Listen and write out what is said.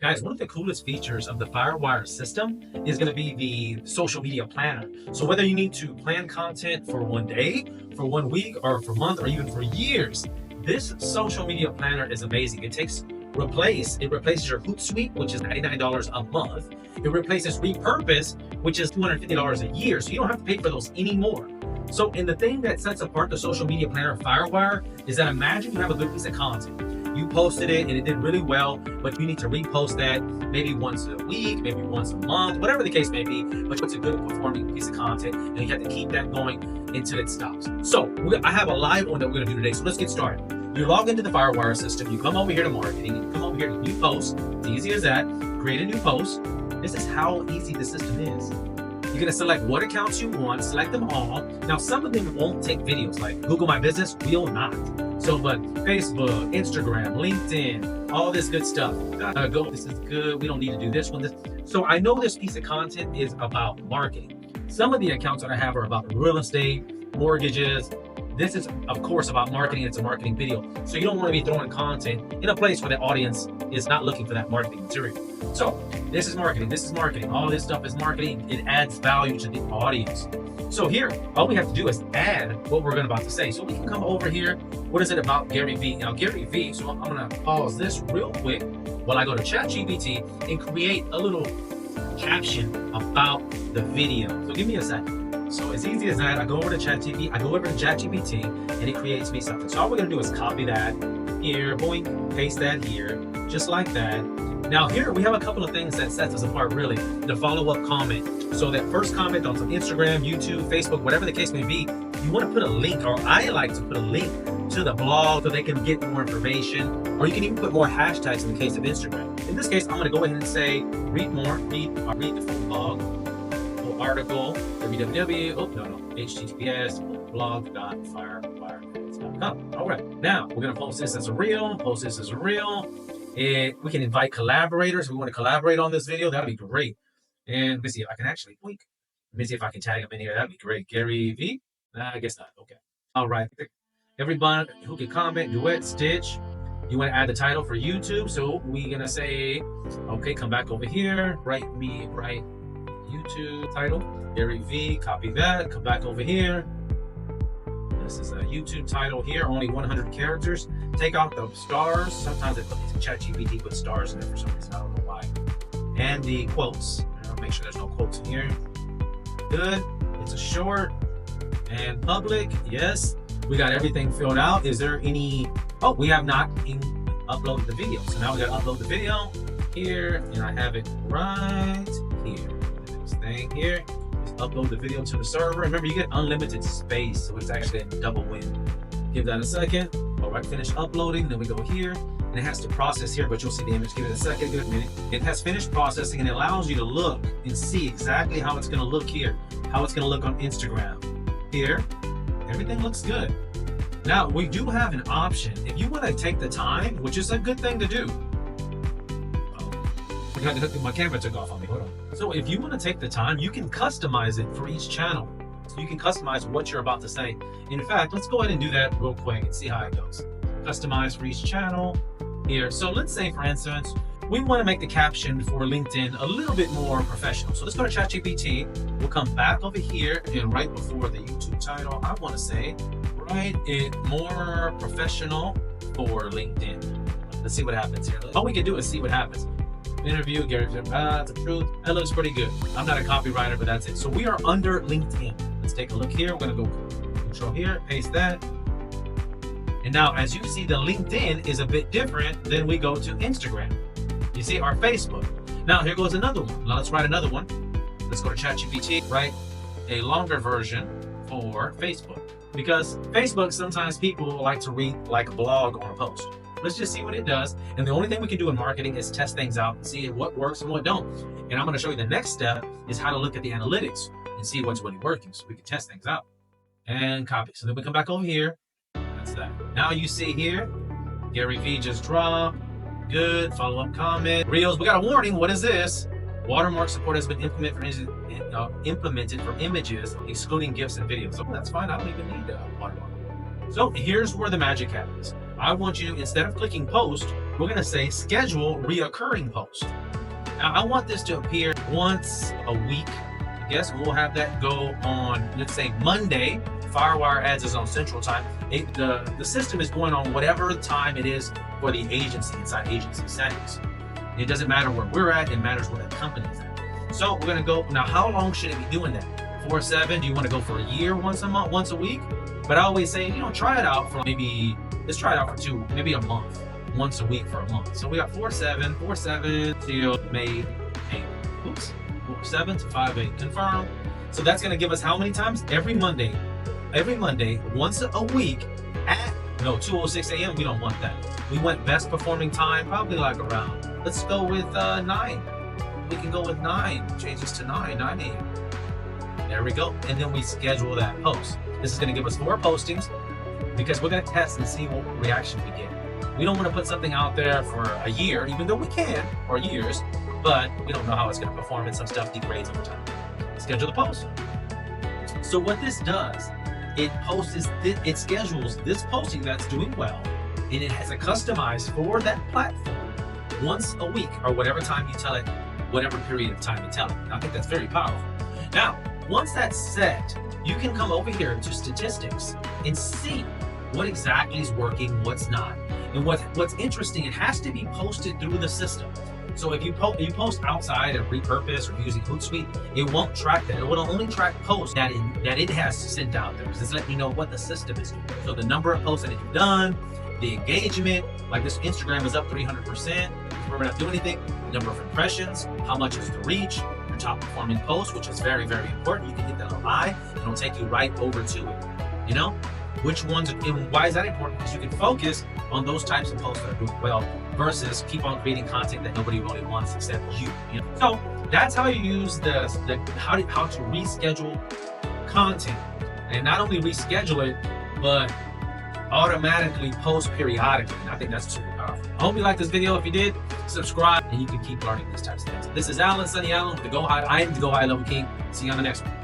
Guys, one of the coolest features of the Firewire system is going to be the social media planner. So whether you need to plan content for one day, for 1 week, or for a month, or even for years, this social media planner is amazing. It replaces your Hootsuite, which is $99 a month. It replaces Repurpose, which is $250 a year. So you don't have to pay for those anymore. So, and the thing that sets apart the social media planner Firewire is that imagine you have a good piece of content. You posted it and it did really well, but you need to repost that maybe once a week, maybe once a month, whatever the case may be, but it's a good performing piece of content and you have to keep that going until it stops. So I have a live one that we're gonna do today. So let's get started. You log into the Firewire system, you come over here to marketing, you come over here to new post. It's easy as that. Create a new post. This is how easy the system is. You're gonna select what accounts you want, select them all. Now, some of them won't take videos, like Google My Business will not. So, but Facebook, Instagram, LinkedIn, all this good stuff. This is good. We don't need to do this one. So I know this piece of content is about marketing. Some of the accounts that I have are about real estate, mortgages. This is, of course, about marketing. It's a marketing video. So you don't want to be throwing content in a place where the audience is not looking for that marketing material. So this is marketing. This is marketing. All this stuff is marketing. It adds value to the audience. So here, all we have to do is add what we're about to say. So we can come over here. What is it about Gary Vee? Now, Gary Vee, so I'm going to pause this real quick while I go to ChatGPT and create a little caption about the video. So give me a second. So as easy as that, I go over to ChatGPT, and it creates me something. So all we're gonna do is copy that here, boink, paste that here, just like that. Now here we have a couple of things that sets us apart really. The follow-up comment. So that first comment on some Instagram, YouTube, Facebook, whatever the case may be, you wanna put a link, or I like to put a link to the blog so they can get more information, or you can even put more hashtags in the case of Instagram. In this case, I'm gonna go ahead and say, read the full blog, article, https blog.firewire.com. All right, now we're going to post this as a reel. We can invite collaborators. We want to collaborate on this video. That'd be great. And let me see if I can actually Let me see if I can tag them in here. That'd be great. Gary V? I guess not. Okay. All right. Everybody who can comment, duet, stitch. You want to add the title for YouTube. So we're going to say, okay, come back over here. Write YouTube title, Gary V, copy that, come back over here. This is a YouTube title here, only 100 characters. Take out the stars. Sometimes ChatGPT puts stars in there for some reason, I don't know why. And the quotes. Make sure there's no quotes in here. Good, it's a short and public, yes. We got everything filled out. Is there any, we have not uploaded the video. So now we gotta upload the video here, and I have it right here. Thing here, just upload the video to the server. Remember, you get unlimited space, so it's actually a double win. Give that a second. All right, finish uploading. Then we go here, and it has to process here, but you'll see the image. Give it a second, good minute. It has finished processing, and it allows you to look and see exactly how it's going to look here, how it's going to look on Instagram. Here, everything looks good. Now, we do have an option. If you want to take the time, which is a good thing to do. My camera took off on me. Hold on. So if you want to take the time, you can customize it for each channel. So you can customize what you're about to say. In fact, let's go ahead and do that real quick and see how it goes. Customize for each channel here. So let's say, for instance, we want to make the caption for LinkedIn a little bit more professional. So let's go to ChatGPT. We'll come back over here, and right before the YouTube title, I want to say, write it more professional for LinkedIn. Let's see what happens here. All we can do is see what happens. Interview, Gary, the truth. That looks pretty good. I'm not a copywriter, but that's it. So we are under LinkedIn. Let's take a look here. We're going to go control here, paste that. And now, as you see, the LinkedIn is a bit different than we go to Instagram. You see our Facebook. Now, here goes another one. Now, let's write another one. Let's go to ChatGPT, write a longer version for Facebook. Because Facebook, sometimes people like to read like a blog on a post. Let's just see what it does. And the only thing we can do in marketing is test things out and see what works and what don't. And I'm going to show you the next step is how to look at the analytics and see what's really working so we can test things out. And copy. So then we come back over here. That's that. Now you see here, Gary V just dropped. Good. Follow-up comment. Reels. We got a warning. What is this? Watermark support has been implemented for images, excluding GIFs and videos. So that's fine. I don't even need a watermark. So here's where the magic happens. I want you, instead of clicking post, we're going to say schedule reoccurring post. Now, I want this to appear once a week. I guess we'll have that go on, let's say Monday. Firewire ads is on Central Time. The system is going on whatever time it is for the agency inside agency settings. It doesn't matter where we're at, it matters where the company's at. So we're gonna go, now how long should it be doing that? 4/7, do you wanna go for a year, once a month, once a week? But I always say, try it out for let's try it out for maybe a month, once a week for a month. So we got 4/7 till May 8th. Oops, 4/7 to 5/8, confirm. So that's gonna give us how many times? Every Monday, once a week at 2:06 a.m. We don't want that. We want best performing time, probably like around, let's go with 9. We can go with 9, change this to 9 a.m. There we go. And then we schedule that post. This is going to give us more postings because we're going to test and see what reaction we get. We don't want to put something out there for a year, even though we can, or years, but we don't know how it's going to perform, and some stuff degrades over time. Schedule the post. So what this does, it schedules this posting that's doing well, and it has it customized for that platform once a week, or whatever time you tell it, whatever period of time you tell it. I think that's very powerful. Now, once that's set, you can come over here to statistics and see what exactly is working, what's not. And what's interesting, it has to be posted through the system. So if you post outside of Repurpose or using Hootsuite, it won't track that. It will only track posts that it has sent out there, because it's letting you know what the system is doing. So the number of posts that you've done, the engagement, like this Instagram is up 300%. We're not doing anything. The number of impressions, how much is the reach, your top performing post, which is very, very important. You can hit that on I, and it'll take you right over to it. Which ones, and why is that important? Because you can focus on those types of posts that are doing well versus keep on creating content that nobody really wants except you. So that's how you use how to reschedule content, and not only reschedule it, but automatically post periodically. And I think that's super powerful. I hope you liked this video. If you did, subscribe, and you can keep learning these types of things. This is Alan, Sunny Allen with the Go High. I am the Go High Level King. See you on the next one.